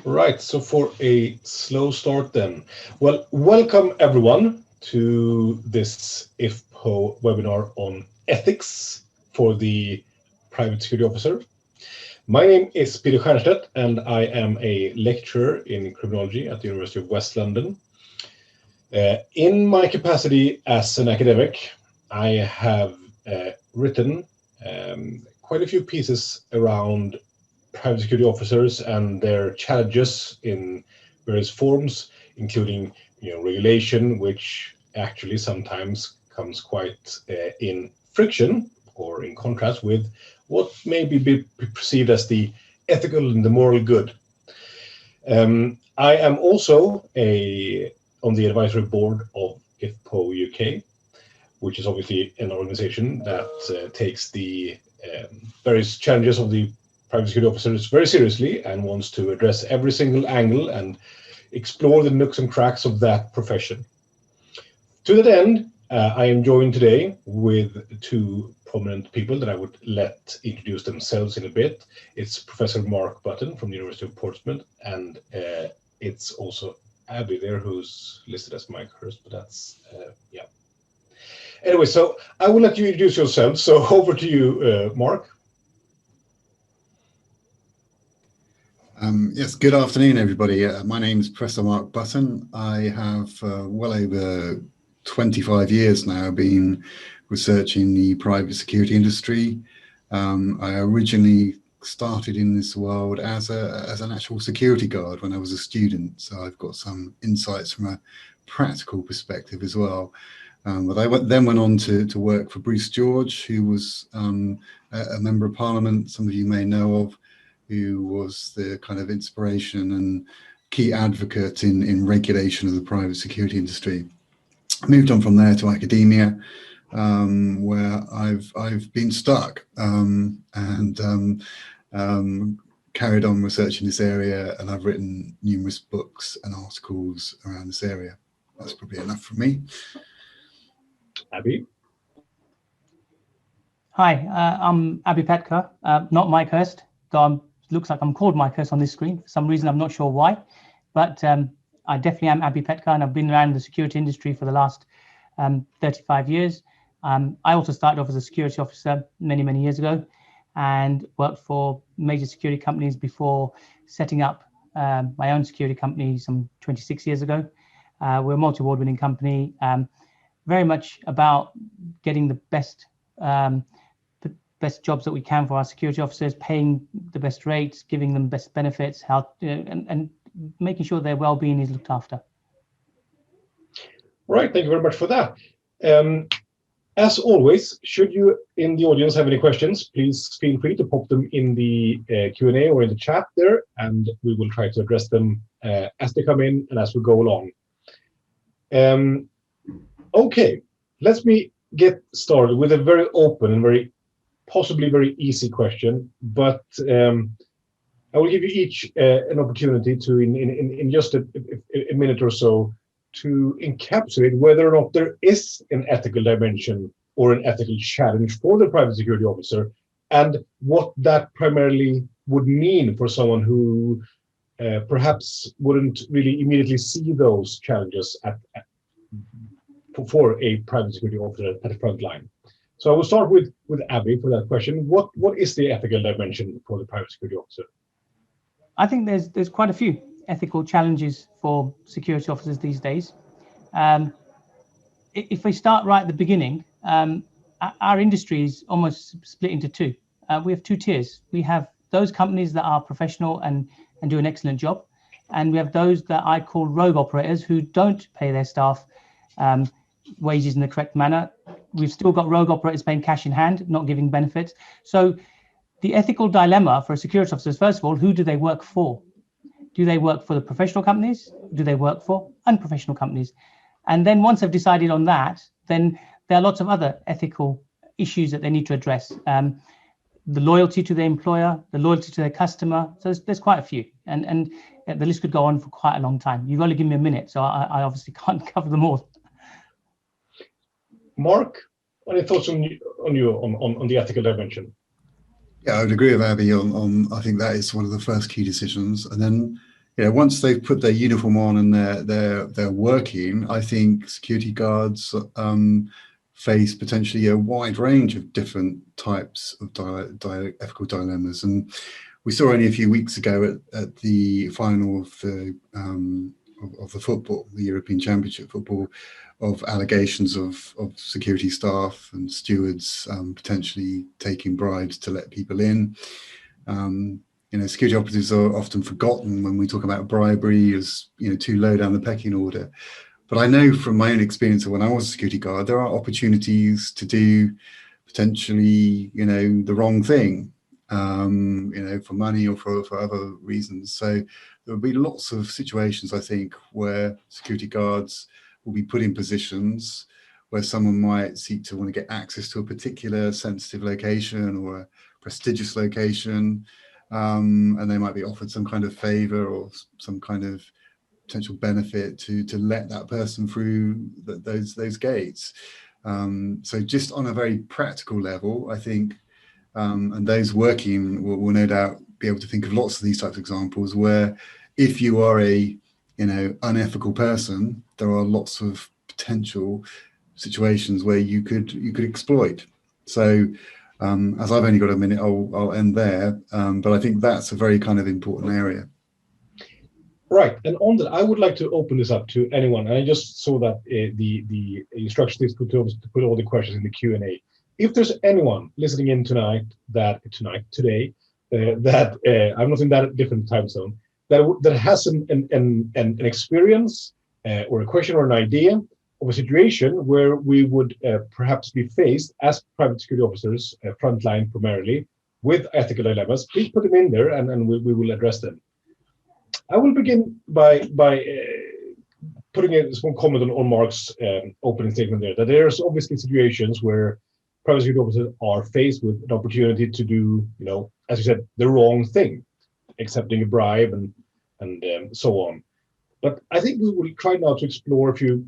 Right, so for a slow start then. Well, welcome everyone to this IFPO webinar on ethics for the private security officer. My name is Peter Stiernstedt and I am a lecturer in criminology at the University of West London. In my capacity as an academic, I have written quite a few pieces around private security officers and their challenges in various forms, including regulation, which actually sometimes comes quite in friction or in contrast with what may be perceived as the ethical and the moral good. I am also on the advisory board of IFPO UK, which is obviously an organization that takes the various challenges of the private security officers very seriously and wants to address every single angle and explore the nooks and cracks of that profession. To that end, I am joined today with two prominent people that I would let introduce themselves in a bit. It's Professor Mark Button from the University of Portsmouth, and it's also Abby there, who's listed as Mike Hurst, but that's, yeah. Anyway, so I will let you introduce yourself. So over to you, Mark. Yes, good afternoon, everybody. My name is Professor Mark Button. I have well over 25 years now been researching the private security industry. I originally started in this world as an actual security guard when I was a student, so I've got some insights from a practical perspective as well. But I then went on to work for Bruce George, who was a member of Parliament, some of you may know of, who was the kind of inspiration and key advocate in regulation of the private security industry. I moved on from there to academia, where I've been stuck and carried on researching this area, and I've written numerous books and articles around this area. That's probably enough from me. Abby. Hi, I'm Abby Petka, not Mike Hurst, though looks like I'm called Mike Hurst on this screen. For some reason, I'm not sure why, but I definitely am Abby Petka, and I've been around the security industry for the last 35 years. I also started off as a security officer many years ago and worked for major security companies before setting up my own security company some 26 years ago. We're a multi-award winning company, very much about getting the best jobs that we can for our security officers, paying the best rates, giving them best benefits, and making sure their well-being is looked after. Right, thank you very much for that. As always, should you in the audience have any questions, please feel free to pop them in the Q&A or in the chat there, and we will try to address them as they come in and as we go along. Okay, let me get started with a very open and possibly very easy question, but I will give you each an opportunity to, in just a minute or so, to encapsulate whether or not there is an ethical dimension or an ethical challenge for the private security officer, and what that primarily would mean for someone who perhaps wouldn't really immediately see those challenges for a private security officer at the front line. So I will start with Abby for that question. What is the ethical dimension for the private security officer? I think there's quite a few ethical challenges for security officers these days. If we start right at the beginning, our industry is almost split into two. We have two tiers. We have those companies that are professional and do an excellent job, and we have those that I call rogue operators who don't pay their staff wages in the correct manner. We've still got rogue operators paying cash in hand, not giving benefits. So the ethical dilemma for a security officer is, first of all, who do they work for? Do they work for the professional companies? Do they work for unprofessional companies? And then once they've decided on that, then there are lots of other ethical issues that they need to address. The loyalty to their employer, the loyalty to their customer. So there's quite a few, and the list could go on for quite a long time. You've only given me a minute, so I obviously can't cover them all. Mark, any thoughts on the ethical dimension? Yeah, I would agree with Abby on I think that is one of the first key decisions. And then once they've put their uniform on and they're working, I think security guards face potentially a wide range of different types of ethical dilemmas. And we saw only a few weeks ago at the final of the football, the European Championship football, of allegations of security staff and stewards potentially taking bribes to let people in. Security operatives are often forgotten when we talk about bribery as, too low down the pecking order. But I know from my own experience of when I was a security guard, there are opportunities to do potentially, the wrong thing, for money or for other reasons. So there will be lots of situations, I think, where security guards will be put in positions where someone might seek to want to get access to a particular sensitive location or a prestigious location, and they might be offered some kind of favor or some kind of potential benefit to let that person through those gates. So just on a very practical level, I think, and those working will no doubt be able to think of lots of these types of examples where if you are a unethical person, there are lots of potential situations where you could exploit. So as I've only got a minute, I'll end there, but I think that's a very kind of important area. Right, and on that, I would like to open this up to anyone. And I just saw that the instruction is to put all the questions in the Q&A. If there's anyone listening in today, that I'm not in that different time zone, that has an experience or a question or an idea of a situation where we would perhaps be faced as private security officers, frontline primarily, with ethical dilemmas, please put them in there and we will address them. I will begin by putting a small comment on Mark's opening statement there, that there's obviously situations where private security officers are faced with an opportunity to do, as you said, the wrong thing, accepting a bribe and so on. But I think we will try now to explore a few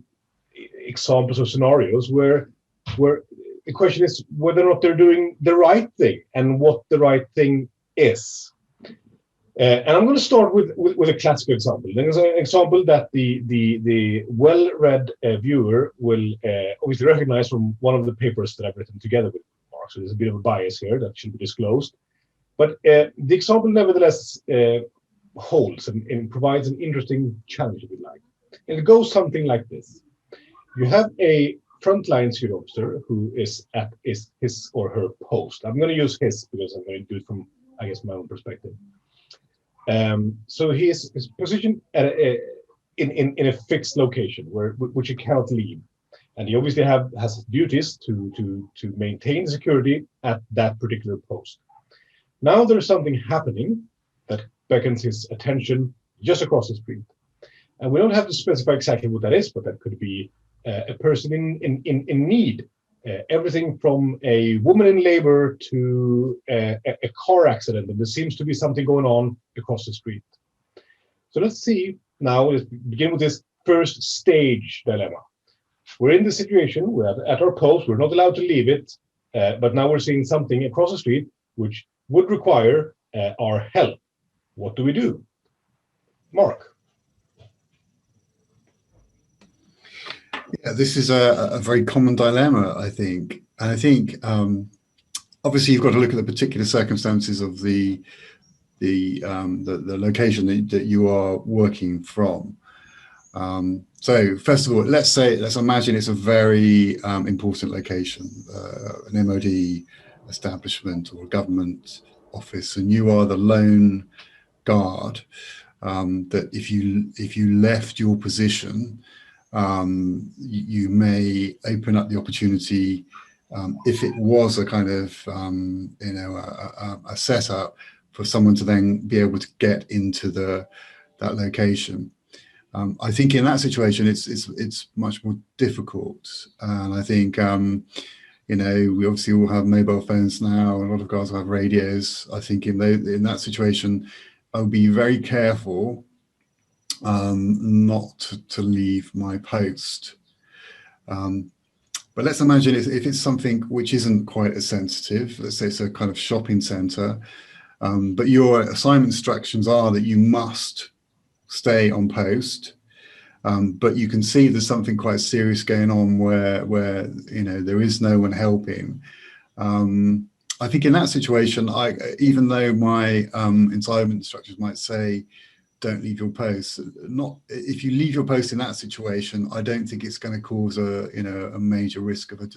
examples or scenarios where the question is whether or not they're doing the right thing and what the right thing is. And I'm going to start with a classic example. There's an example that the well-read viewer will obviously recognize from one of the papers that I've written together with Mark. So there's a bit of a bias here that should be disclosed. But the example nevertheless holds and provides an interesting challenge, if you like. And it goes something like this. You have a frontline security officer who is at his or her post. I'm going to use his because I'm going to do it from, I guess, my own perspective. So he is positioned at in a fixed location which he cannot leave, and he obviously has duties to maintain security at that particular post. Now there's something happening that beckons his attention just across the street, and we don't have to specify exactly what that is, but that could be a person in need. Everything from a woman in labor to a car accident, and there seems to be something going on across the street. So let's see now, let's begin with this first stage dilemma. We're in the situation, we're at our post, we're not allowed to leave it, but now we're seeing something across the street which would require our help. What do we do? Mark. Yeah, this is a very common dilemma, I think. And I think, obviously, you've got to look at the particular circumstances of the location that you are working from. So first of all, let's imagine it's a very important location, an MOD establishment or a government office, and you are the lone guard. That if you left your position, you may open up the opportunity, if it was a kind of a setup for someone to then be able to get into that location. I think in that situation it's much more difficult, and I think we obviously all have mobile phones now, and a lot of guys have radios. I think in that situation I would be very careful not to leave my post. But let's imagine if it's something which isn't quite as sensitive, let's say it's a kind of shopping center, but your assignment instructions are that you must stay on post. But you can see there's something quite serious going on where there is no one helping. I think in that situation, even though my employment instructors might say, don't leave your post, if you leave your post in that situation, I don't think it's going to cause a major risk of a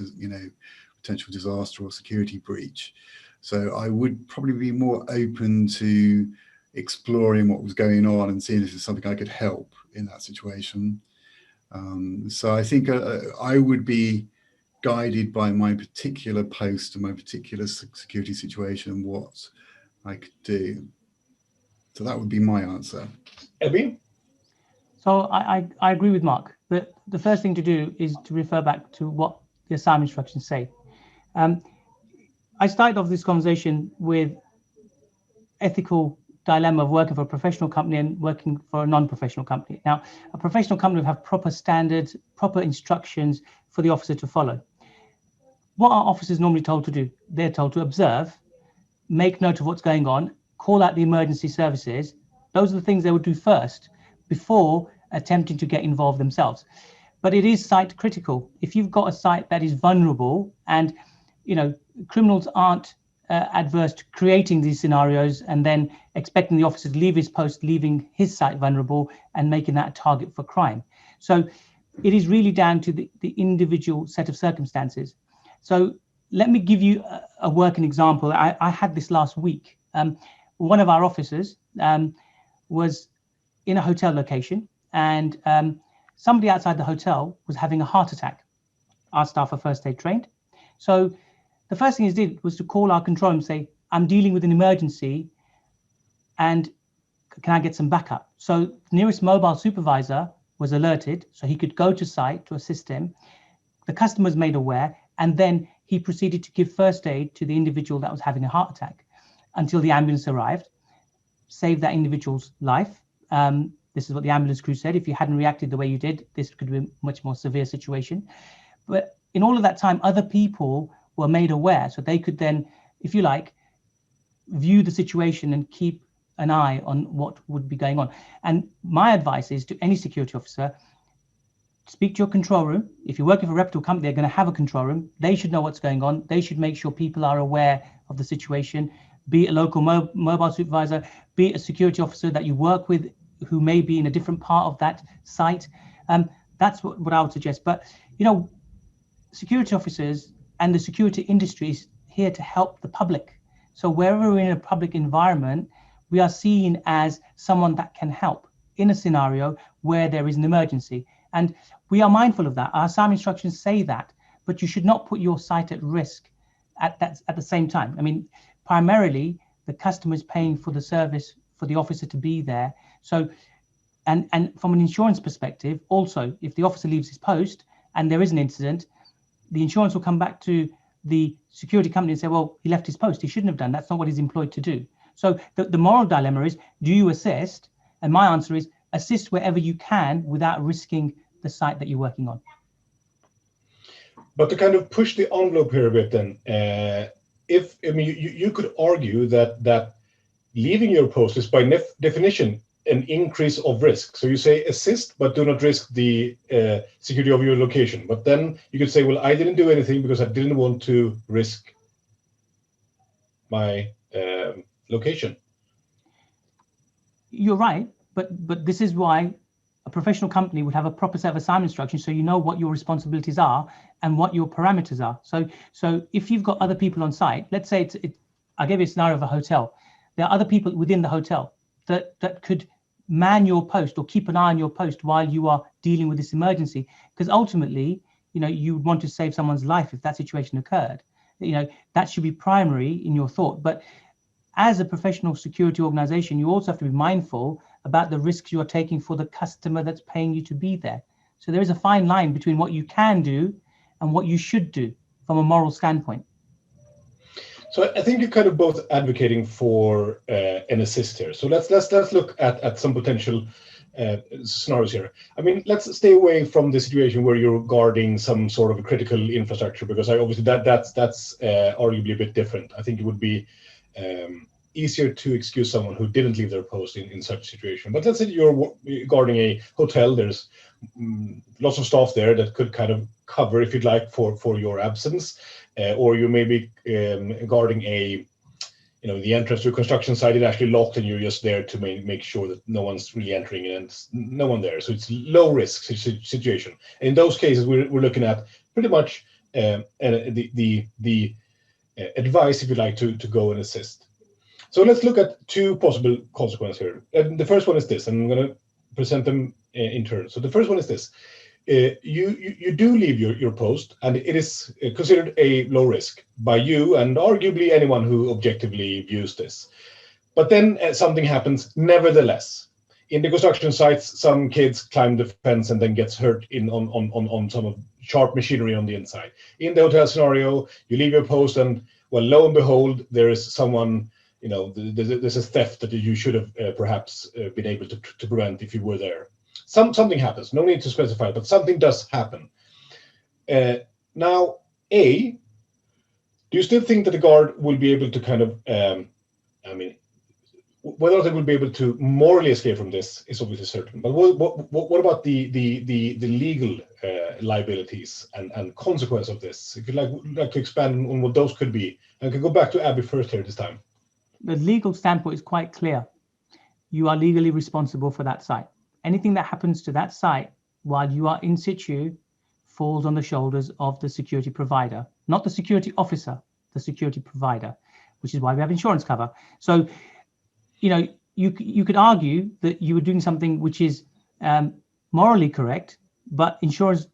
potential disaster or security breach. So I would probably be more open to exploring what was going on and seeing if there's something I could help in that situation. So I think I would be guided by my particular post and my particular security situation and what I could do. So that would be my answer. Abby? So I agree with Mark. But the first thing to do is to refer back to what the assignment instructions say. I started off this conversation with ethical dilemma of working for a professional company and working for a non-professional company. Now, a professional company will have proper standards, proper instructions for the officer to follow. What are officers normally told to do? They're told to observe, make note of what's going on, call out the emergency services. Those are the things they would do first before attempting to get involved themselves. But it is site critical. If you've got a site that is vulnerable, and criminals aren't adverse to creating these scenarios and then expecting the officer to leave his post, leaving his site vulnerable and making that a target for crime. So it is really down to the individual set of circumstances. So let me give you a working example. I had this last week. One of our officers was in a hotel location, and somebody outside the hotel was having a heart attack. Our staff are first aid trained. So the first thing he did was to call our control room and say, I'm dealing with an emergency and can I get some backup? So the nearest mobile supervisor was alerted, so he could go to site to assist him. The customer was made aware, and then he proceeded to give first aid to the individual that was having a heart attack until the ambulance arrived, saved that individual's life. This is what the ambulance crew said. If you hadn't reacted the way you did, this could be a much more severe situation. But in all of that time, other people were made aware, so they could then, if you like, view the situation and keep an eye on what would be going on. And my advice is to any security officer, speak to your control room. If you're working for a reputable company, they're going to have a control room. They should know what's going on. They should make sure people are aware of the situation, be it a local mobile supervisor, be it a security officer that you work with who may be in a different part of that site. That's what I would suggest. But, security officers and the security industry is here to help the public. So wherever we're in a public environment, we are seen as someone that can help in a scenario where there is an emergency. And we are mindful of that. Our assignment instructions say that, but you should not put your site at risk at the same time. I mean, primarily, the customer is paying for the service for the officer to be there. So, and from an insurance perspective, also, if the officer leaves his post and there is an incident, the insurance will come back to the security company and say, well, he left his post. He shouldn't have done. That's not what he's employed to do. So the moral dilemma is, do you assist? And my answer is, assist wherever you can without risking the site that you're working on. But to kind of push the envelope here a bit then, you could argue that leaving your post is by definition an increase of risk. So you say assist, but do not risk the security of your location. But then you could say, well, I didn't do anything because I didn't want to risk my location. You're right, but this is why a professional company would have a proper set of assignment instructions, so you know what your responsibilities are and what your parameters are. So if you've got other people on site, let's say I'll give you a scenario of a hotel. There are other people within the hotel that could man your post or keep an eye on your post while you are dealing with this emergency, because ultimately, you would want to save someone's life if that situation occurred. That should be primary in your thought. But as a professional security organization, you also have to be mindful about the risks you're taking for the customer that's paying you to be there. So there is a fine line between what you can do and what you should do from a moral standpoint. So I think you're kind of both advocating for an assist here. So let's look at some potential scenarios here. I mean, let's stay away from the situation where you're guarding some sort of critical infrastructure, because obviously that's arguably a bit different. I think it would be easier to excuse someone who didn't leave their post in such a situation. But let's say you're guarding a hotel. There's lots of staff there that could kind of cover, if you'd like, for your absence, or you may be guarding the entrance to a construction site is actually locked, and you're just there to make sure that no one's really entering and no one there. So it's low risk situation. In those cases, we're looking at pretty much the advice, if you like, to go and assist. So let's look at two possible consequences here. And the first one is this, and I'm going to present them in turn. So the first one is this. You do leave your post, and it is considered a low risk by you and arguably anyone who objectively views this. But then something happens nevertheless. In the construction sites, some kids climb the fence and then gets hurt on some of sharp machinery on the inside. In the hotel scenario, you leave your post, and well, lo and behold, there is someone, there's a theft that you should have perhaps been able to prevent if you were there. Something happens. No need to specify, but something does happen. Now, do you still think that the guard will be able to kind of, whether they will be able to morally escape from this is obviously certain. But what about the legal liabilities and consequence of this? If you'd like to expand on what those could be, I can go back to Abby first here this time. The legal standpoint is quite clear. You are legally responsible for that site. Anything that happens to that site while you are in situ falls on the shoulders of the security provider, not the security officer, the security provider, which is why we have insurance cover. So, you could argue that you were doing something which is morally correct, but insurers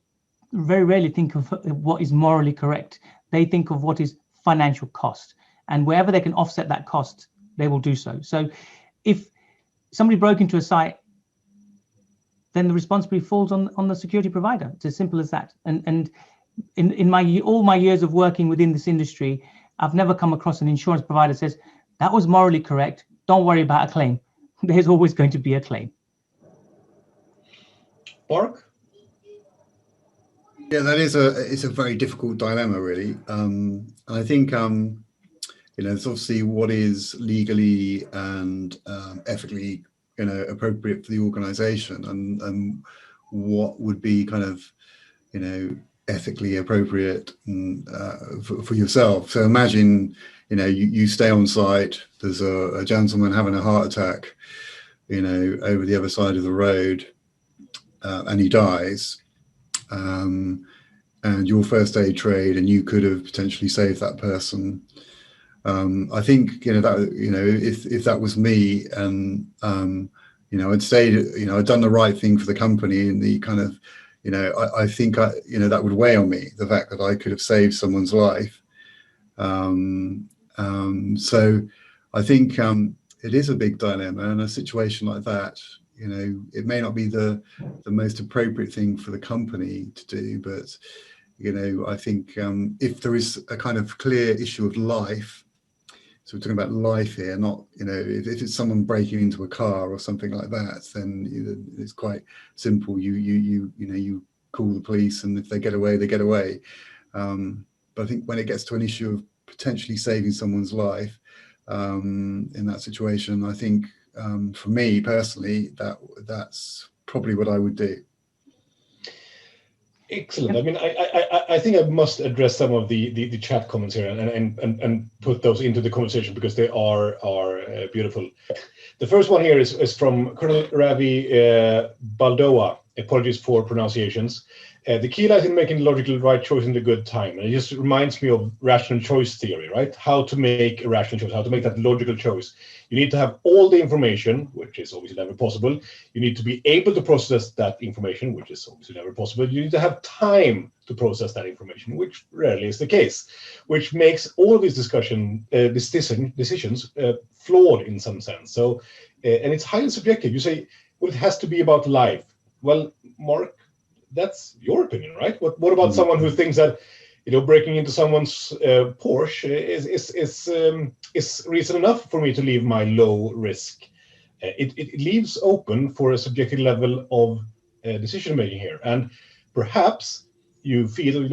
very rarely think of what is morally correct. They think of what is financial cost, and wherever they can offset that cost, they will do so. So if somebody broke into a site, then the responsibility falls on the security provider. It's as simple as that. And in all my years of working within this industry, I've never come across an insurance provider that says, that was morally correct, don't worry about a claim. There's always going to be a claim. Mark? Yeah, it's a very difficult dilemma, really. I think it's obviously what is legally and ethically appropriate for the organization, and what would be kind of ethically appropriate for yourself. So imagine you stay on site, there's a gentleman having a heart attack over the other side of the road, and he dies, and your first aid trade, and you could have potentially saved that person. I think if that was me, and I'd say I'd done the right thing for the company, and the kind of I think that would weigh on me, the fact that I could have saved someone's life. So I think it is a big dilemma, and a situation like that, it may not be the most appropriate thing for the company to do, but I think if there is a kind of clear issue of life. So we're talking about life here, not, if it's someone breaking into a car or something like that, then it's quite simple. You call the police, and if they get away, they get away. But I think when it gets to an issue of potentially saving someone's life in that situation, I think for me personally, that's probably what I would do. Excellent. I mean, I think I must address some of the chat comments here and put those into the conversation, because they are beautiful. The first one here is from Colonel Ravi Baldoa. Apologies for pronunciations. The key lies in making the logical right choice in the good time. And it just reminds me of rational choice theory, right? How to make a rational choice, how to make that logical choice. You need to have all the information, which is obviously never possible. You need to be able to process that information, which is obviously never possible. You need to have time to process that information, which rarely is the case, which makes all of these decisions flawed in some sense. So, and it's highly subjective. You say, well, it has to be about life. Well, Mark, that's your opinion, right? What about someone who thinks that breaking into someone's Porsche is reason enough for me to leave my low risk? It leaves open for a subjective level of decision making here, and perhaps you feel,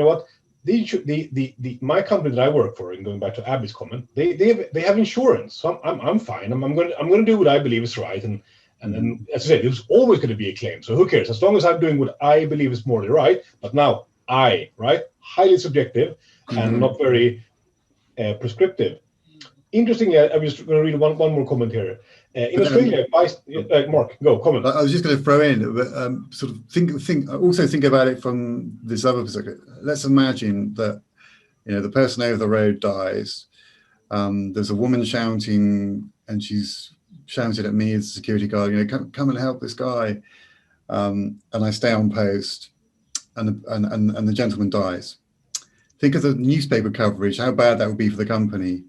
my company that I work for, and going back to Abby's comment, they have insurance, so I'm fine. I'm going to do what I believe is right, and as I said, there's always going to be a claim. So who cares? As long as I'm doing what I believe is morally right. But now highly subjective and not very prescriptive. Interestingly, I was going to read one more comment here. In Australia, Mark, go comment. I was just going to throw in, sort of think about it from this other perspective. Let's imagine that the person over the road dies. There's a woman shouting, and she's shouted at me as a security guard. Come and help this guy. And I stay on post, and the gentleman dies. Think of the newspaper coverage. How bad that would be for the company.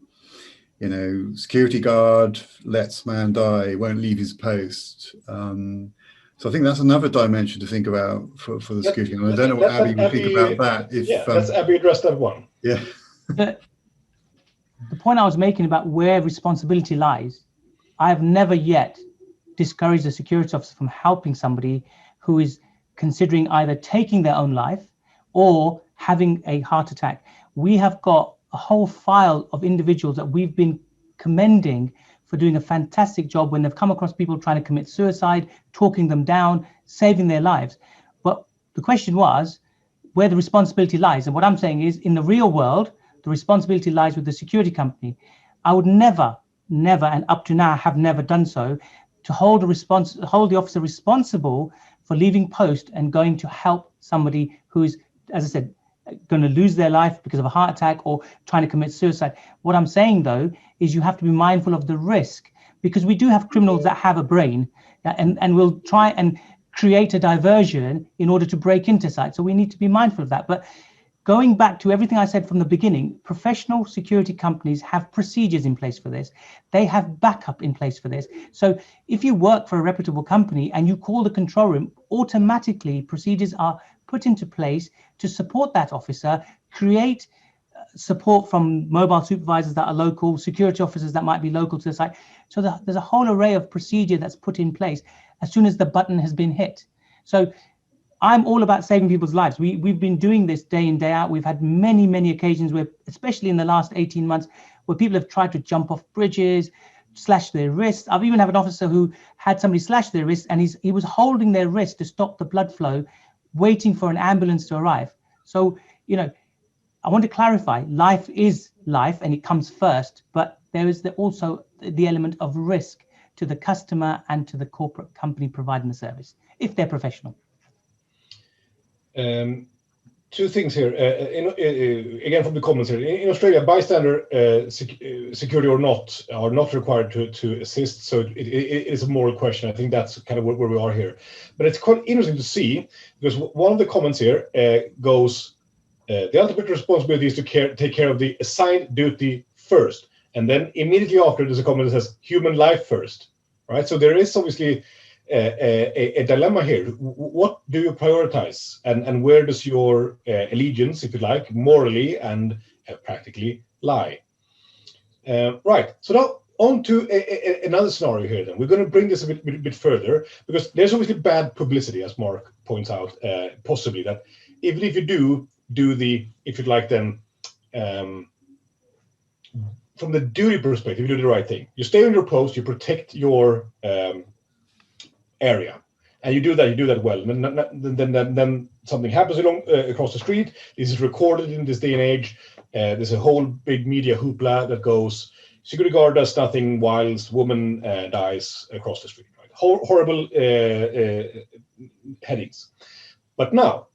Security guard lets man die, won't leave his post. So I think that's another dimension to think about for the security. And I don't know what Abby would think about that. Let's Abby address that one. Yeah. The point I was making about where responsibility lies, I have never yet discouraged a security officer from helping somebody who is considering either taking their own life or having a heart attack. We have got a whole file of individuals that we've been commending for doing a fantastic job when they've come across people trying to commit suicide, talking them down, saving their lives. But the question was where the responsibility lies. And what I'm saying is, in the real world, the responsibility lies with the security company. I would never, and up to now have never done so, to hold the officer responsible for leaving post and going to help somebody who is, as I said, going to lose their life because of a heart attack or trying to commit suicide. What I'm saying, though, is you have to be mindful of the risk, because we do have criminals that have a brain, and will try and create a diversion in order to break into sites. So we need to be mindful of that. But going back to everything I said from the beginning, professional security companies have procedures in place for this. They have backup in place for this. So if you work for a reputable company and you call the control room, automatically procedures are put into place to support that officer, create support from mobile supervisors that are local, security officers that might be local to the site. So there's a whole array of procedure that's put in place as soon as the button has been hit. So I'm all about saving people's lives. We've been doing this day in, day out. We've had many occasions where, especially in the last 18 months, where people have tried to jump off bridges, slash their wrists. I've even had an officer who had somebody slash their wrist, and he was holding their wrist to stop the blood flow, waiting for an ambulance to arrive. So, I want to clarify, life is life and it comes first, but there is also the element of risk to the customer and to the corporate company providing the service, if they're professional. Two things here. Again, from the comments here. In Australia, bystander security or not are not required to assist. So it is a moral question. I think that's kind of where we are here. But it's quite interesting to see, because one of the comments here goes, the ultimate responsibility is to take care of the assigned duty first. And then immediately after, there's a comment that says human life first. Right? So there is obviously a dilemma here. What do you prioritize, and where does your allegiance, if you like, morally and practically lie? Right. So now on to another scenario here. Then we're going to bring this a bit further, because there's obviously bad publicity, as Mark points out, possibly, that even if you do the, if you'd like, then from the duty perspective, you do the right thing. You stay on your post, you protect your area, and you do that well. And then something happens across the street. This is recorded in this day and age. There's a whole big media hoopla that goes, security guard does nothing whilst woman dies across the street. Right? Horrible headings. But now,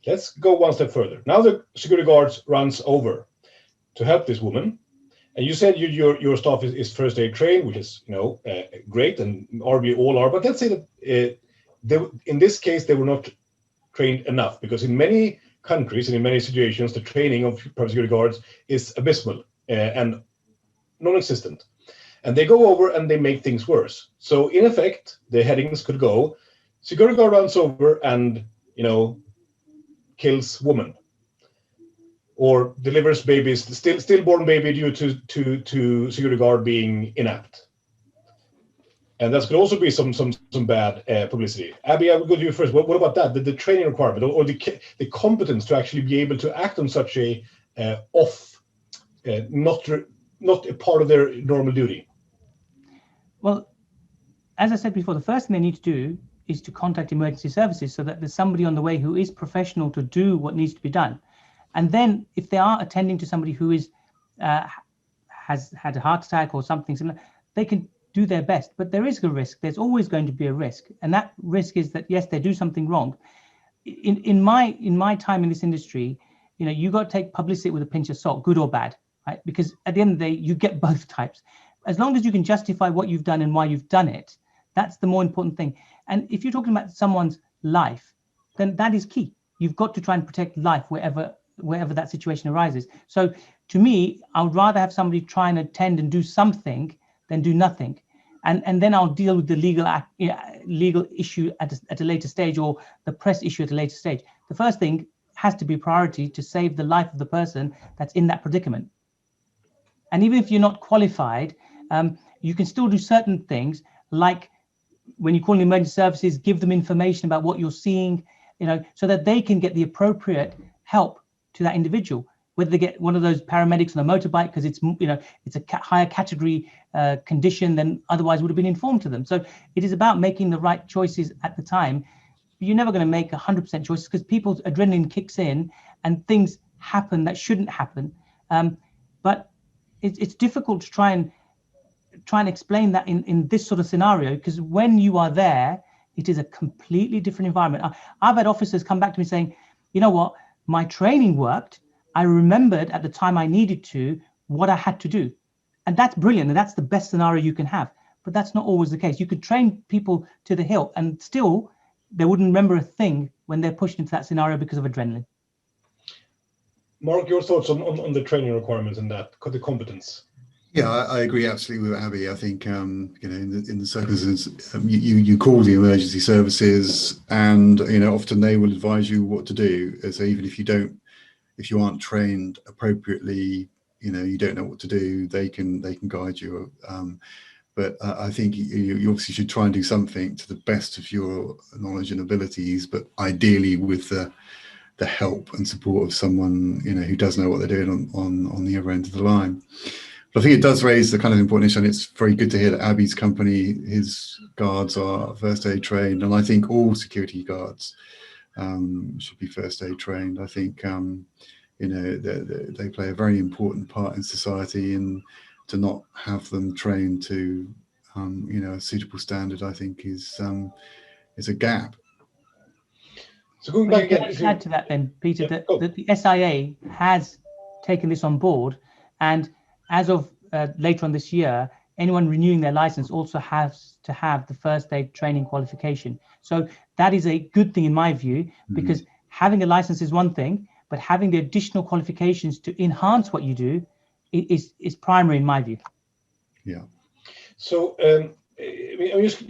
let's go one step further. Now the security guard runs over to help this woman. And you said your staff is first aid trained, which is great, and arguably all are. But let's say that in this case they were not trained enough, because in many countries and in many situations the training of private security guards is abysmal and non-existent. And they go over and they make things worse. So in effect, the headings could go: security guard runs over and kills woman, or delivers babies, stillborn baby, due to security guard being inept. And that could also be some bad publicity. Abby, I will go to you first. What about that? The training requirement or the competence to actually be able to act on such a not a part of their normal duty? Well, as I said before, the first thing they need to do is to contact emergency services so that there's somebody on the way who is professional to do what needs to be done. And then if they are attending to somebody who is has had a heart attack or something similar, they can do their best. But there is a risk. There's always going to be a risk. And that risk is that, yes, they do something wrong. In my time in this industry, you got to take publicity with a pinch of salt, good or bad, right? Because at the end of the day, you get both types. As long as you can justify what you've done and why you've done it, that's the more important thing. And if you're talking about someone's life, then that is key. You've got to try and protect life wherever that situation arises. So to me, I would rather have somebody try and attend and do something than do nothing. And then I'll deal with the legal issue at a later stage, or the press issue at a later stage. The first thing has to be priority to save the life of the person that's in that predicament. And even if you're not qualified, you can still do certain things, like when you call in emergency services, give them information about what you're seeing, so that they can get the appropriate help to that individual. Whether they get one of those paramedics on a motorbike because it's a higher category condition than otherwise would have been informed to them. So it is about making the right choices at the time. You're never going to make 100% choices because people's adrenaline kicks in and things happen that shouldn't happen. But it's difficult to try and explain that in this sort of scenario, because when you are there, it is a completely different environment. I've had officers come back to me saying, you know what, my training worked. I remembered at the time I needed to what I had to do. And that's brilliant. And that's the best scenario you can have. But that's not always the case. You could train people to the hilt and still they wouldn't remember a thing when they're pushed into that scenario because of adrenaline. Mark, your thoughts on the training requirements and that, the competence? Yeah, I agree absolutely with Abby. I think in the circumstances, you call the emergency services, and often they will advise you what to do. So even if you aren't trained appropriately, you don't know what to do, they can guide you. But I think you obviously should try and do something to the best of your knowledge and abilities, but ideally with the help and support of someone who does know what they're doing on the other end of the line. But I think it does raise the kind of important issue, and it's very good to hear that Abby's company, his guards are first aid trained, and I think all security guards should be first aid trained. I think they play a very important part in society, and to not have them trained to a suitable standard, I think is a gap. So going back again, add to that then, Peter, that the SIA has taken this on board, and as of later on this year, anyone renewing their license also has to have the first aid training qualification. So that is a good thing in my view, because having a license is one thing, but having the additional qualifications to enhance what you do is primary in my view. Yeah. So I'm just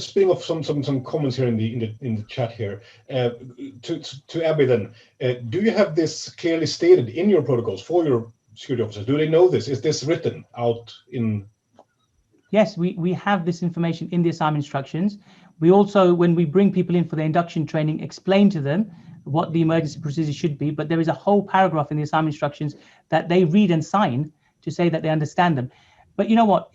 spinning off some comments here in the chat here. To Abby then, do you have this clearly stated in your protocols for your security officers? Do they know this? Is this written out in? Yes, we have this information in the assignment instructions. We also, when we bring people in for their induction training, explain to them what the emergency procedure should be, but there is a whole paragraph in the assignment instructions that they read and sign to say that they understand them. But you know what?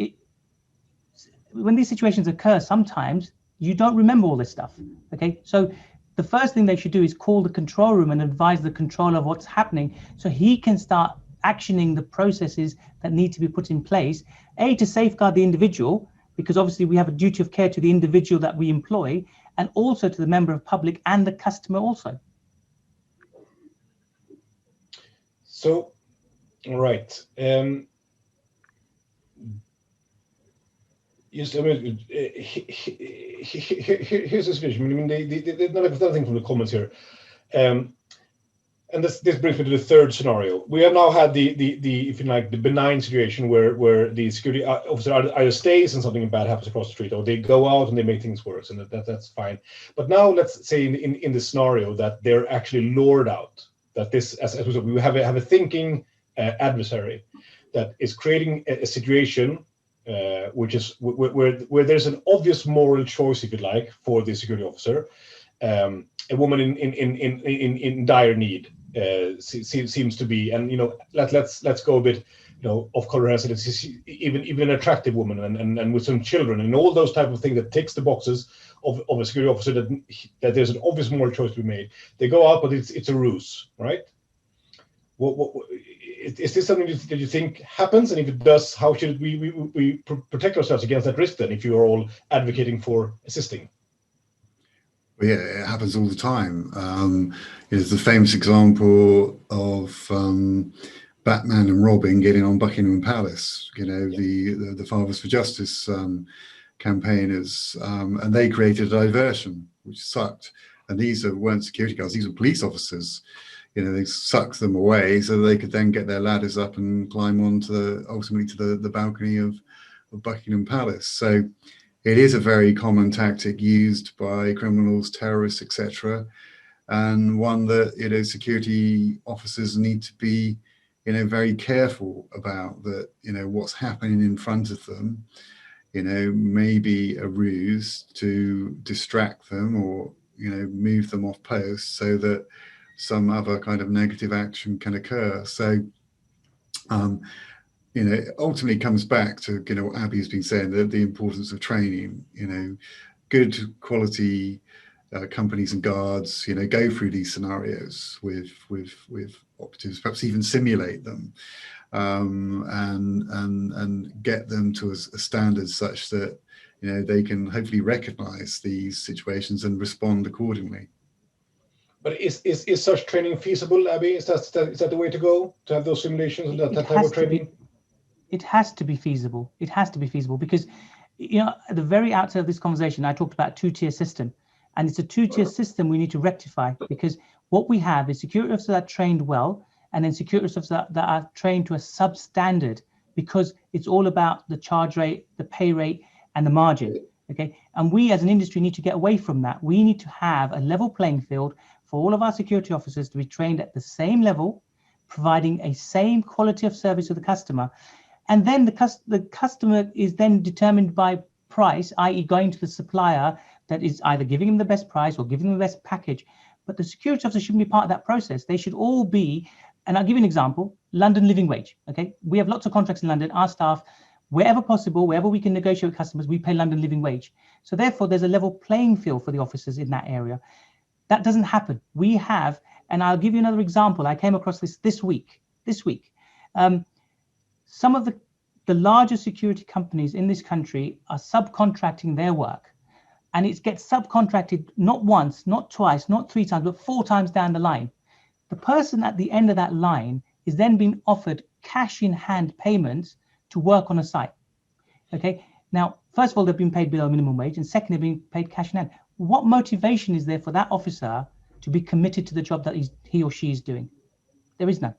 When these situations occur, sometimes you don't remember all this stuff, okay? So the first thing they should do is call the control room and advise the controller of what's happening so he can start actioning the processes that need to be put in place, to safeguard the individual, because obviously we have a duty of care to the individual that we employ, and also to the member of public and the customer also. So, all right. Yes, I mean, here's the situation. I mean, there's another thing from the comments here. And this brings me to the third scenario. We have now had the if you like, the benign situation where the security officer either stays and something bad happens across the street, or they go out and they make things worse, and that's fine. But now let's say in the scenario that they're actually lured out, that this, as we said, we have a thinking adversary that is creating a situation which is where there's an obvious moral choice, if you like, for the security officer. A woman in dire need seems to be, and let's go a bit, of color hesitancy, even an attractive woman and with some children and all those type of things that ticks the boxes of a security officer, that there's an obvious moral choice to be made. They go out, but it's a ruse, right? Is this something that you think happens? And if it does, how should we protect ourselves against that risk then, if you are all advocating for assisting? Well, yeah, it happens all the time. There's the famous example of Batman and Robin getting on Buckingham Palace, the Fathers for Justice campaigners, and they created a diversion, which sucked. And these weren't security guards, these were police officers. They sucked them away so they could then get their ladders up and climb on ultimately to the balcony of Buckingham Palace. So it is a very common tactic used by criminals, terrorists, etc., and one that security officers need to be very careful about. That what's happening in front of them maybe a ruse to distract them or move them off post so that some other kind of negative action can occur. So ultimately comes back to what Abby's been saying, the importance of training. Good quality companies and guards go through these scenarios with operatives, perhaps even simulate them, and get them to a standard such that they can hopefully recognize these situations and respond accordingly. But is such training feasible, Abby? Is that the way to go, to have those simulations and that type of training? It has to be feasible. It has to be feasible because, at the very outset of this conversation, I talked about two-tier system, and it's a two-tier system we need to rectify, because what we have is security officers that are trained well, and then security officers that are trained to a substandard, because it's all about the charge rate, the pay rate, and the margin. Okay, and we as an industry need to get away from that. We need to have a level playing field for all of our security officers to be trained at the same level, providing a same quality of service to the customer. And then the customer is then determined by price, i.e. going to the supplier that is either giving them the best price or giving them the best package. But the security officer shouldn't be part of that process. They should all be, and I'll give you an example, London living wage. Okay, we have lots of contracts in London. Our staff, wherever possible, wherever we can negotiate with customers, we pay London living wage. So therefore, there's a level playing field for the officers in that area. That doesn't happen. We have, and I'll give you another example. I came across this week. Some of the larger security companies in this country are subcontracting their work, and it gets subcontracted not once, not twice, not 3 times, but 4 times down the line. The person at the end of that line is then being offered cash in hand payments to work on a site. Okay. Now, first of all, they've been paid below minimum wage, and second, they're being paid cash in hand. What motivation is there for that officer to be committed to the job that he or she is doing? There is none.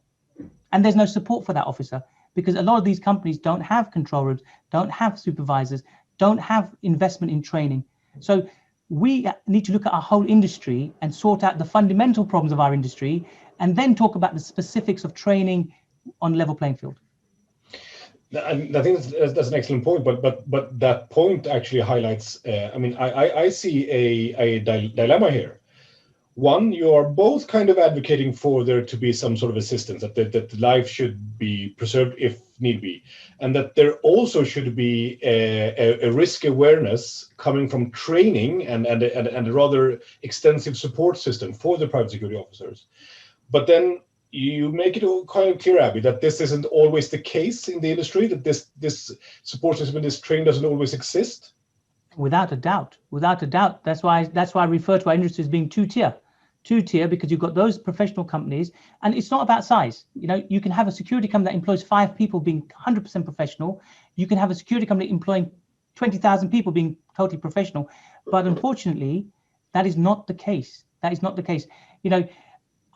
And there's no support for that officer, because a lot of these companies don't have control rooms, don't have supervisors, don't have investment in training. So we need to look at our whole industry and sort out the fundamental problems of our industry, and then talk about the specifics of training on level playing field. I think that's an excellent point, but that point actually highlights. I see a dilemma here. One, you are both kind of advocating for there to be some sort of assistance, that life should be preserved if need be, and that there also should be a risk awareness coming from training and a rather extensive support system for the private security officers. But then you make it all kind of clear, Abby, that this isn't always the case in the industry, that this support system, this training doesn't always exist. Without a doubt. That's why I refer to our industry as being two-tier, because you've got those professional companies, and it's not about size. You can have a security company that employs 5 people being 100% professional. You can have a security company employing 20,000 people being totally professional. But unfortunately, that is not the case.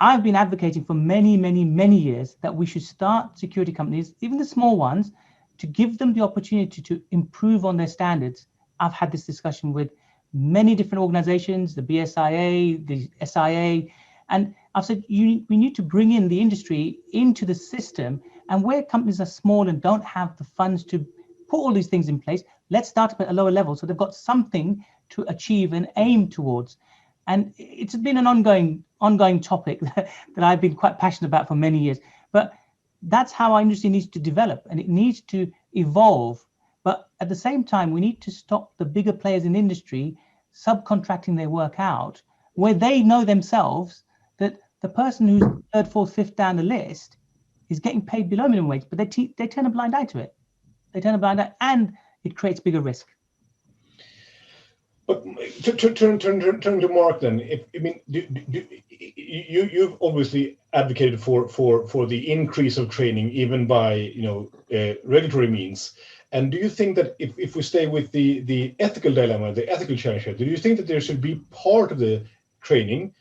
I've been advocating for many, many, many years that we should start security companies, even the small ones, to give them the opportunity to improve on their standards. I've had this discussion with many different organizations, the BSIA, the SIA, and I've said we need to bring in the industry into the system, and where companies are small and don't have the funds to put all these things in place. Let's start at a lower level so they've got something to achieve and aim towards. And it's been an ongoing topic that I've been quite passionate about for many years. But that's how our industry needs to develop, and it needs to evolve. But at the same time, we need to stop the bigger players in the industry subcontracting their work out, where they know themselves that the person who's third, fourth, fifth down the list is getting paid below minimum wage, but they turn a blind eye to it. They turn a blind eye, and it creates bigger risk. But turn to Mark then. You've obviously advocated for the increase of training, even by regulatory means. And do you think that if we stay with the ethical dilemma, the ethical challenge here, do you think that there should be part of the training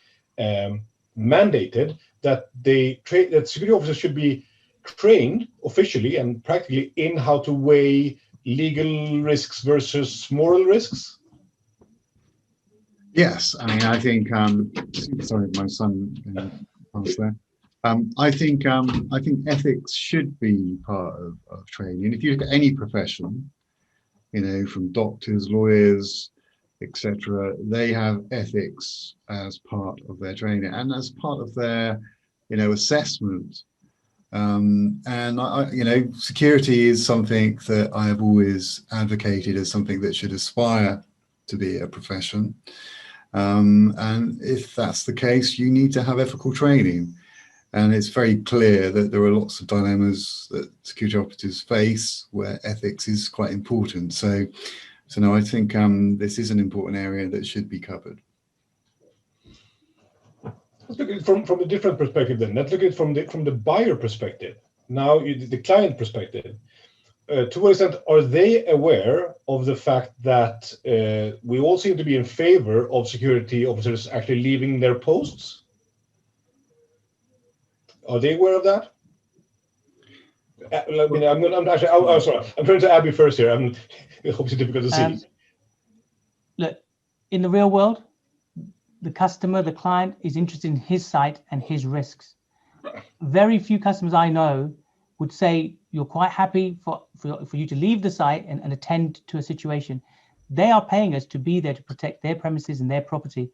mandated that that security officers should be trained officially and practically in how to weigh legal risks versus moral risks? Yes, I mean, I think. Sorry, my son passed there. I think ethics should be part of training. If you look at any profession, from doctors, lawyers, etc., they have ethics as part of their training and as part of their, assessment. And security is something that I have always advocated as something that should aspire to be a profession. And if that's the case, you need to have ethical training. And it's very clear that there are lots of dilemmas that security operatives face where ethics is quite important. So no, I think this is an important area that should be covered. Let's look at it from a different perspective then. Let's look at it from the buyer perspective. Now, the client perspective. To what extent are they aware of the fact that we all seem to be in favor of security officers actually leaving their posts? Are they aware of that? I'm turning to Abby first here. It's obviously difficult to see. Look, in the real world, the customer, the client, is interested in his site and his risks. Very few customers I know would say you're quite happy for you to leave the site and attend to a situation. They are paying us to be there to protect their premises and their property.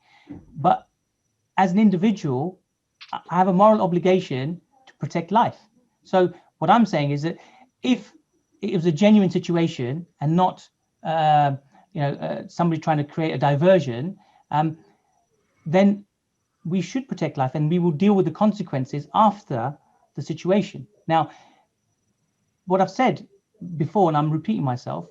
But as an individual, I have a moral obligation to protect life. So what I'm saying is that if it was a genuine situation and not somebody trying to create a diversion, then we should protect life and we will deal with the consequences after the situation. Now, what I've said before, and I'm repeating myself,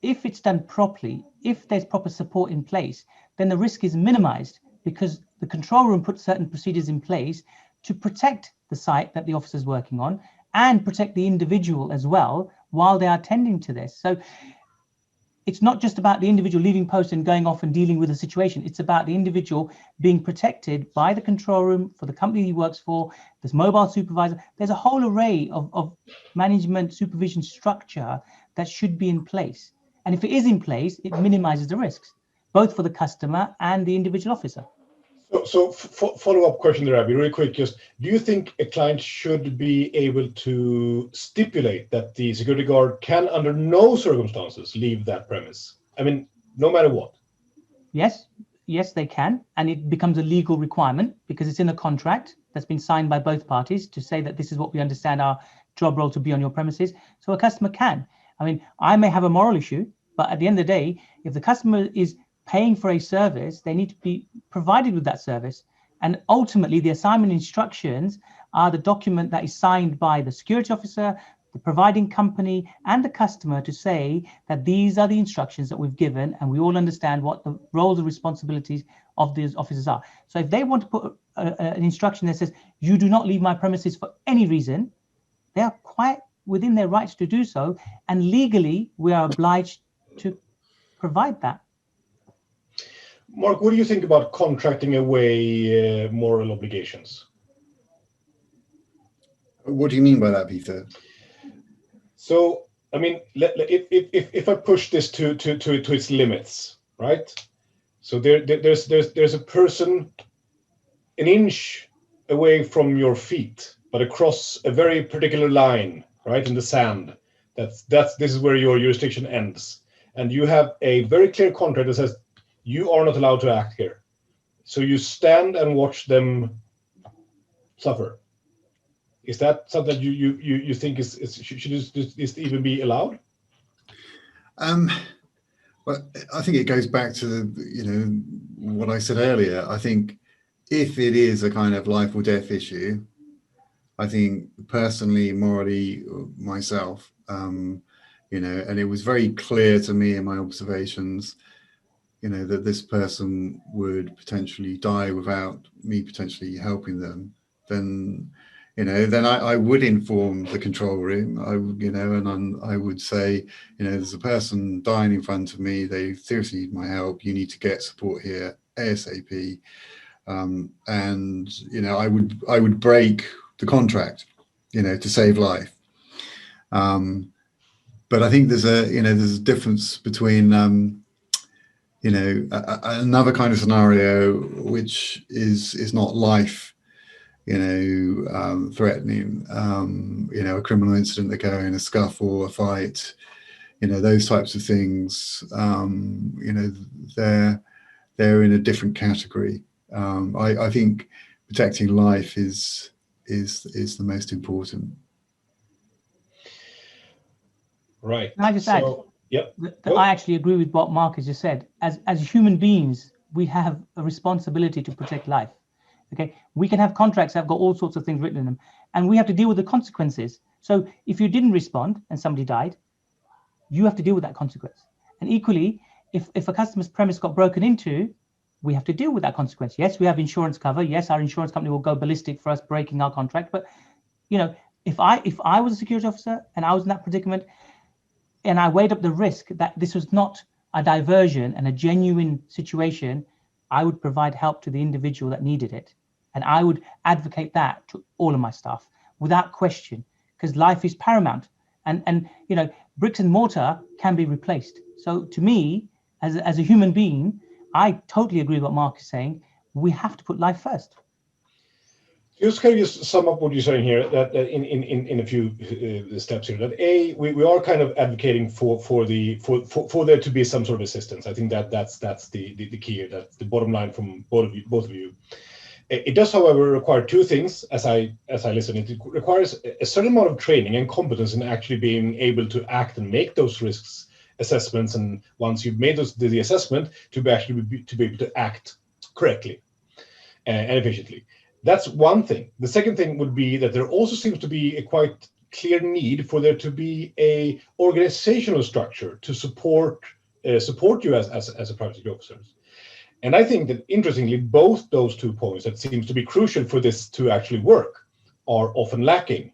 if it's done properly, if there's proper support in place, then the risk is minimized because the control room puts certain procedures in place to protect the site that the officer is working on and protect the individual as well while they are attending to this. So it's not just about the individual leaving post and going off and dealing with the situation. It's about the individual being protected by the control room for the company he works for, this mobile supervisor. There's a whole array of management supervision structure that should be in place. And if it is in place, it minimizes the risks, both for the customer and the individual officer. So follow-up question there, Abby, really quick. Just, do you think a client should be able to stipulate that the security guard can, under no circumstances, leave that premise? I mean, no matter what. Yes, they can, and it becomes a legal requirement because it's in a contract that's been signed by both parties to say that this is what we understand our job role to be on your premises. So a customer can. I mean, I may have a moral issue, but at the end of the day, if the customer is paying for a service, they need to be provided with that service. And ultimately, the assignment instructions are the document that is signed by the security officer, the providing company, and the customer to say that these are the instructions that we've given, and we all understand what the roles and responsibilities of these officers are. So if they want to put an instruction that says, you do not leave my premises for any reason, they are quite within their rights to do so. And legally, we are obliged to provide that. Mark, what do you think about contracting away moral obligations? What do you mean by that, Peter? So, I mean, if I push this to its limits, right? So there's a person an inch away from your feet, but across a very particular line, right, in the sand, This is where your jurisdiction ends, and you have a very clear contract that says you are not allowed to act here. So you stand and watch them suffer. Is that something you think should this even be allowed? Well, I think it goes back to what I said earlier. I think if it is a kind of life or death issue, I think personally, morally, myself, and it was very clear to me in my observations, that this person would potentially die without me potentially helping them, then I would inform the control room. And I would say, there's a person dying in front of me. They seriously need my help. You need to get support here ASAP. And I would break the contract, to save life. But I think there's a difference between another kind of scenario which is not life threatening, a criminal incident occurring, a scuffle, a fight, those types of things, they're in a different category. I think protecting life is the most important. Right. Can I just add? Yep. That I actually agree with what Mark has just said. As human beings, we have a responsibility to protect life. Okay, we can have contracts that have got all sorts of things written in them, and we have to deal with the consequences. So if you didn't respond and somebody died, you have to deal with that consequence. And equally, if a customer's premise got broken into, we have to deal with that consequence. Yes, we have insurance cover. Yes, our insurance company will go ballistic for us breaking our contract. But if I was a security officer and I was in that predicament, and I weighed up the risk that this was not a diversion and a genuine situation, I would provide help to the individual that needed it. And I would advocate that to all of my staff without question, because life is paramount. And bricks and mortar can be replaced. So to me, as a human being, I totally agree with what Mark is saying. We have to put life first. Can you just sum up what you're saying here, that in a few steps here, that we are kind of advocating for there to be some sort of assistance. I think that's the key here. That's the bottom line from both of you. It does, however, require two things. As I listen, it requires a certain amount of training and competence in actually being able to act and make those risks assessments. And once you've made the assessment, to be able to act correctly and efficiently. That's one thing. The second thing would be that there also seems to be a quite clear need for there to be a organizational structure to support you as a private security officer. And I think that, interestingly, both those 2 points that seems to be crucial for this to actually work are often lacking.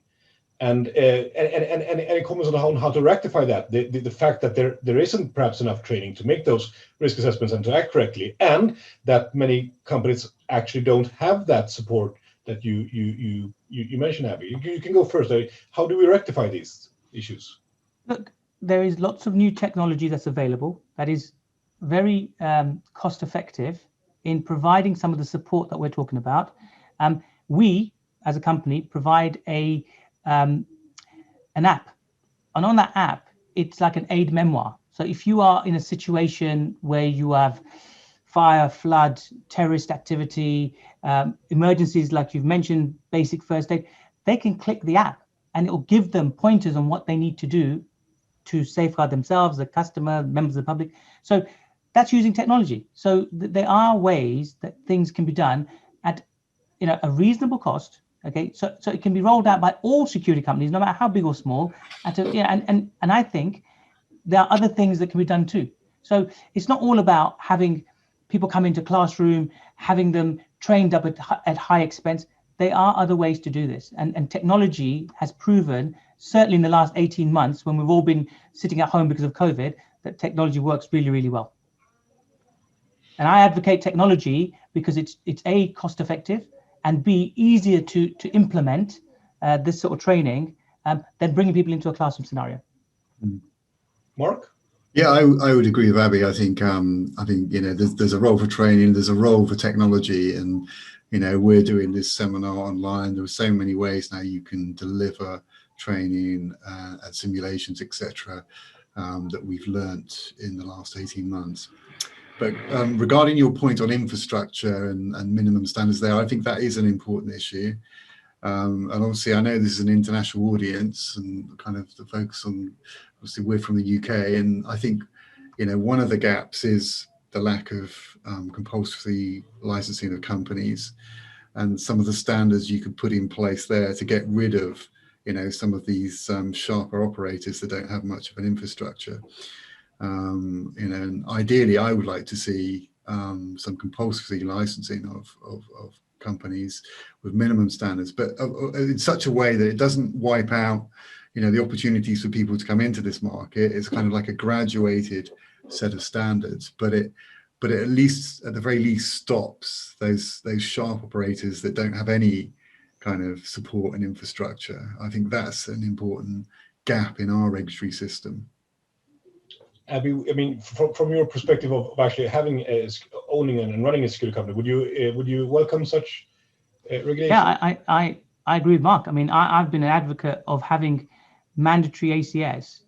And any comments on how to rectify that? The fact that there isn't perhaps enough training to make those risk assessments and to act correctly, and that many companies actually don't have that support that you mentioned, Abby. You can go first. How do we rectify these issues? Look, there is lots of new technology that's available that is very cost effective in providing some of the support that we're talking about. We, as a company, provide an app, and on that app, it's like an aid memoir. So if you are in a situation where you have fire, flood, terrorist activity, emergencies like you've mentioned, basic first aid, they can click the app and it will give them pointers on what they need to do to safeguard themselves, the customer, members of the public. So that's using technology. So there are ways that things can be done at a reasonable cost. Okay, so it can be rolled out by all security companies, no matter how big or small. And I think there are other things that can be done too. So it's not all about having people come into classroom, having them trained up at high expense. There are other ways to do this. And technology has proven, certainly in the last 18 months, when we've all been sitting at home because of COVID, that technology works really, really well. And I advocate technology because it's A, cost effective, and B, easier to implement this sort of training than bringing people into a classroom scenario. Mark? Yeah, I would agree with Abby. I think there's a role for training, there's a role for technology, and we're doing this seminar online. There are so many ways now you can deliver training and simulations, etc., that we've learnt in the last 18 months. But regarding your point on infrastructure and minimum standards there, I think that is an important issue. And obviously, I know this is an international audience and kind of the focus on, obviously, we're from the UK. And I think, you know, one of the gaps is the lack of compulsory licensing of companies and some of the standards you could put in place there to get rid of, you know, some of these sharper operators that don't have much of an infrastructure. You know, and ideally, I would like to see some compulsory licensing of companies with minimum standards, but in such a way that it doesn't wipe out, you know, the opportunities for people to come into this market. It's kind of like a graduated set of standards, but it at least, at the very least, stops those sharp operators that don't have any kind of support and infrastructure. I think that's an important gap in our regulatory system. Abby, I mean, from your perspective of actually having owning and running a security company, would you welcome such regulation? Yeah, I agree with Mark. I mean, I've been an advocate of having mandatory ACS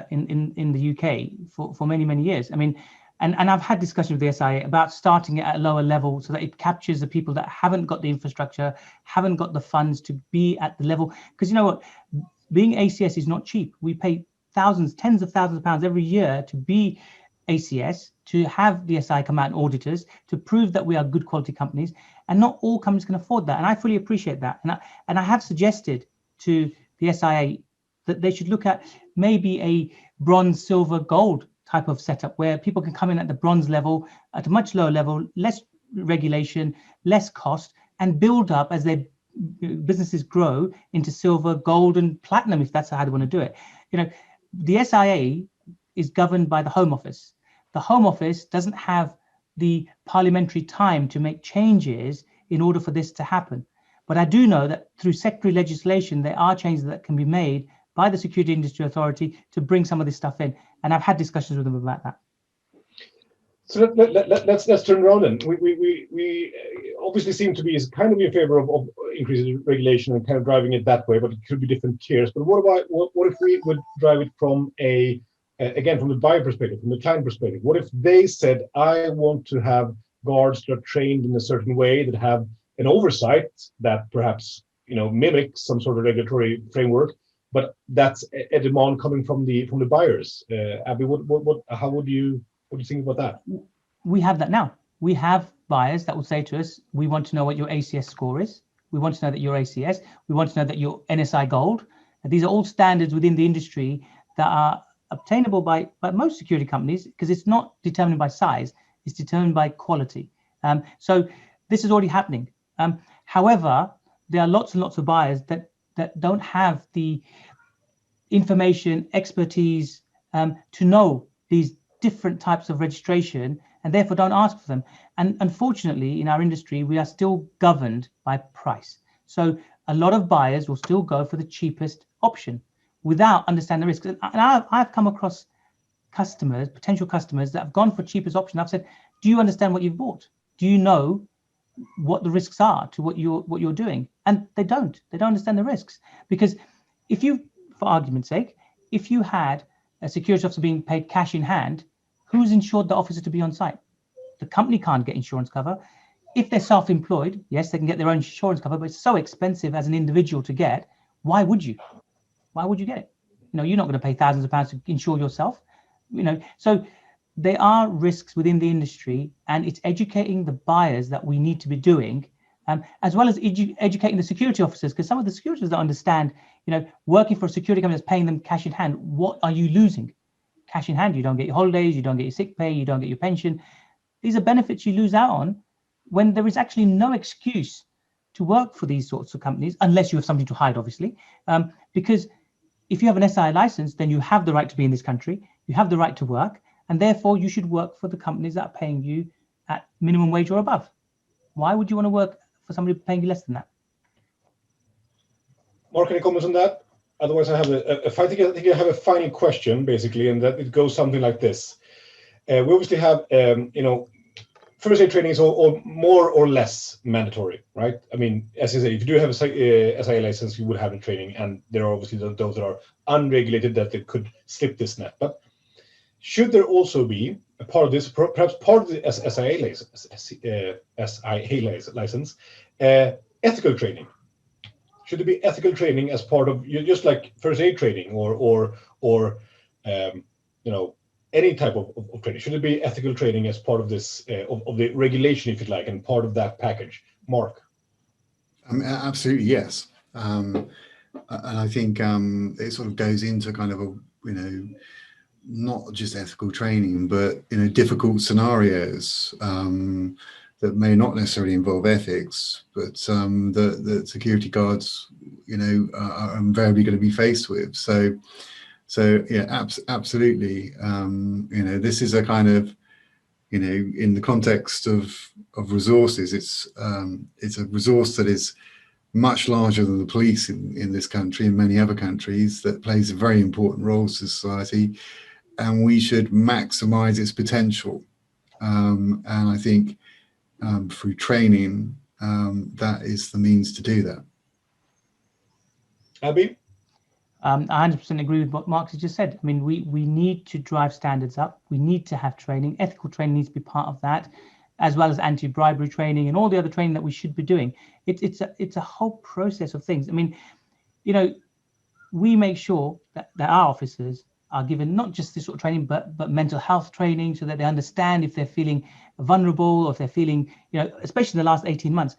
in the UK for many years. I mean, and I've had discussions with the SIA about starting it at a lower level so that it captures the people that haven't got the infrastructure, haven't got the funds to be at the level. Because you know what, being ACS is not cheap. We pay thousands, tens of thousands of pounds every year to be ACS, to have the SI come out and audit us, to prove that we are good quality companies, and not all companies can afford that. And I fully appreciate that. And I have suggested to the SIA that they should look at maybe a bronze, silver, gold type of setup where people can come in at the bronze level, at a much lower level, less regulation, less cost, and build up as their businesses grow into silver, gold, and platinum, if that's how they want to do it. You know, the SIA is governed by the Home Office. The Home Office doesn't have the parliamentary time to make changes in order for this to happen. But I do know that through secondary legislation, there are changes that can be made by the Security Industry Authority to bring some of this stuff in. And I've had discussions with them about that. So let's turn around then. We obviously seem to be kind of in favor of increasing regulation and kind of driving it that way, but it could be different tiers. But what if we would drive it from again, from the buyer perspective, from the client perspective? What if they said, I want to have guards that are trained in a certain way, that have an oversight that perhaps, you know, mimics some sort of regulatory framework, but that's a demand coming from the buyers? Abby, how would you think about that? We have that now. We have buyers that will say to us, we want to know what your ACS score is. We want to know that you're ACS. We want to know that you're NSI Gold. And these are all standards within the industry that are obtainable by most security companies, because it's not determined by size, it's determined by quality. So this is already happening. However, there are lots and lots of buyers that don't have the information, expertise to know these different types of registration, and therefore don't ask for them. And unfortunately, in our industry, we are still governed by price. So a lot of buyers will still go for the cheapest option without understanding the risks. And I've come across customers, potential customers, that have gone for cheapest option. I've said, do you understand what you've bought? Do you know what the risks are to what you're doing? And they don't understand the risks. Because if you, for argument's sake, if you had a security officer being paid cash in hand, who's insured the officer to be on site? The company can't get insurance cover. If they're self-employed, yes, they can get their own insurance cover, but it's so expensive as an individual to get. Why would you? Why would you get it? You know, you're not going to pay thousands of pounds to insure yourself. You know, so there are risks within the industry, and it's educating the buyers that we need to be doing, as well as educating the security officers, because some of the security officers don't understand, you know, working for a security company that's paying them cash in hand, what are you losing? Cash in hand, you don't get your holidays, you don't get your sick pay, you don't get your pension. These are benefits you lose out on when there is actually no excuse to work for these sorts of companies, unless you have something to hide, obviously. Because if you have an SI license, then you have the right to be in this country, you have the right to work, and therefore you should work for the companies that are paying you at minimum wage or above. Why would you want to work for somebody paying you less than that? Mark, any comments on that? Otherwise, I have I think I have a final question, basically, and that it goes something like this. We obviously have, you know, first aid training is all more or less mandatory, right? I mean, as I say, if you do have a SIA license, you would have a training, and there are obviously those that are unregulated that they could slip this net. But should there also be a part of this, perhaps part of the SIA license, ethical training? Should there be ethical training as part of, just like first aid training or any type of training? Should there be ethical training as part of this of the regulation, if you like, and part of that package? Mark? Absolutely, yes. And I think it sort of goes into kind of a, not just ethical training, but difficult scenarios that may not necessarily involve ethics, but that security guards, are invariably going to be faced with. So yeah, absolutely. This is a kind of, in the context of resources, it's a resource that is much larger than the police in this country and many other countries, that plays a very important role to society, and we should maximize its potential. And I think through training, that is the means to do that. Abby? I 100% agree with what Mark has just said. I mean, we need to drive standards up. We need to have training. Ethical training needs to be part of that, as well as anti-bribery training and all the other training that we should be doing. It's a whole process of things. I mean, we make sure that our officers are given not just this sort of training, but mental health training, so that they understand if they're feeling vulnerable, or if they're feeling, especially in the last 18 months,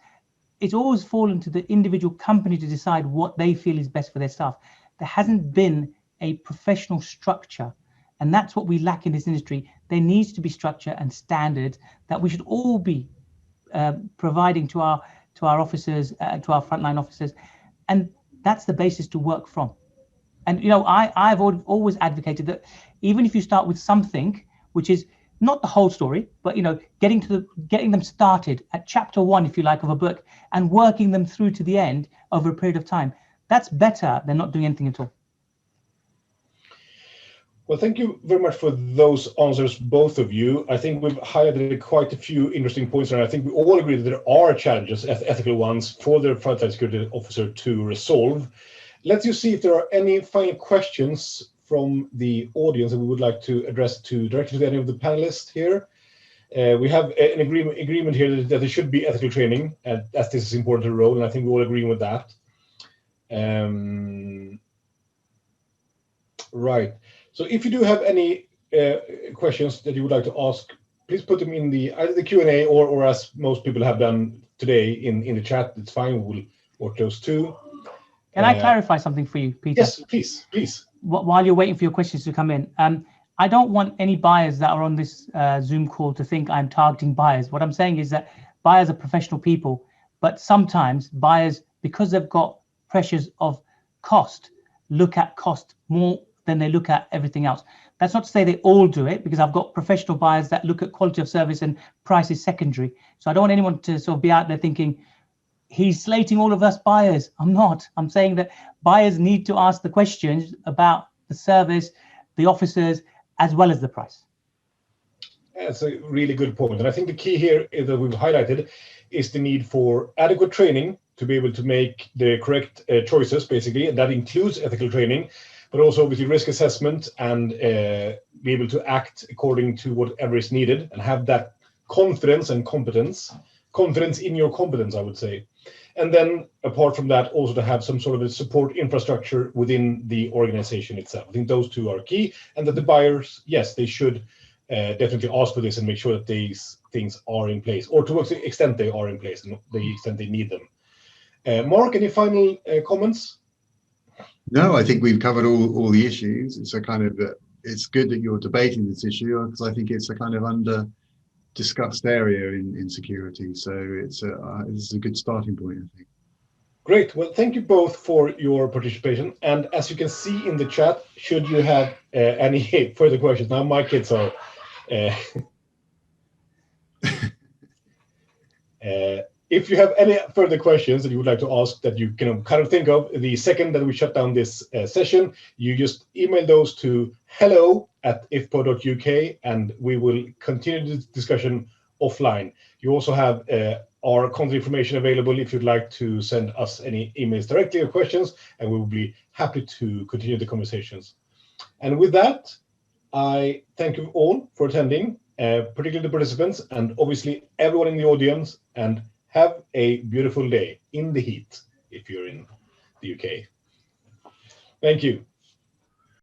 it's always fallen to the individual company to decide what they feel is best for their staff. There hasn't been a professional structure, and that's what we lack in this industry. There needs to be structure and standards that we should all be providing to our officers, to our frontline officers, and that's the basis to work from. And I've always advocated that even if you start with something which is not the whole story, but getting them started at chapter 1, if you like, of a book, and working them through to the end over a period of time, that's better than not doing anything at all. Well, thank you very much for those answers, both of you. I think we've highlighted quite a few interesting points, and I think we all agree that there are challenges, ethical ones, for the frontline security officer to resolve. Let's just see if there are any final questions from the audience that we would like to address directly to any of the panelists here. We have an agreement here that there should be ethical training, as this is important to the role, and I think we all agree with that. Right. So if you do have any questions that you would like to ask, please put them in either the Q&A or as most people have done today in the chat. It's fine. We'll work those too. Can I clarify something for you, Peter? Yes, please. While you're waiting for your questions to come in, I don't want any buyers that are on this Zoom call to think I'm targeting buyers. What I'm saying is that buyers are professional people, but sometimes buyers, because they've got pressures of cost, look at cost more than they look at everything else. That's not to say they all do it, because I've got professional buyers that look at quality of service and price is secondary. So I don't want anyone to sort of be out there thinking, he's slating all of us buyers. I'm not. I'm saying that buyers need to ask the questions about the service, the officers, as well as the price. That's a really good point. And I think the key here that we've highlighted is the need for adequate training to be able to make the correct choices, basically. And that includes ethical training, but also obviously risk assessment, and be able to act according to whatever is needed, and have that confidence and confidence in your competence, I would say. And then apart from that, also to have some sort of a support infrastructure within the organization itself. I think those two are key, and that the buyers, yes, they should definitely ask for this and make sure that these things are in place, or to what extent they are in place and the extent they need them. Mark, any final comments? No, I think we've covered all the issues. It's a kind of it's good that you're debating this issue, because I think it's a kind of under discussed area in security. So this is a good starting point, I think. Great. Well, thank you both for your participation. And as you can see in the chat, should you have any further questions, now my kids are if you have any further questions that you would like to ask, that you can kind of think of the second that we shut down this session, you just email those to hello@ifpo.uk, and we will continue this discussion offline. You also have our contact information available if you'd like to send us any emails directly or questions, and we will be happy to continue the conversations. And with that, I thank you all for attending, particularly the participants and obviously everyone in the audience, and have a beautiful day in the heat if you're in the UK. Thank you.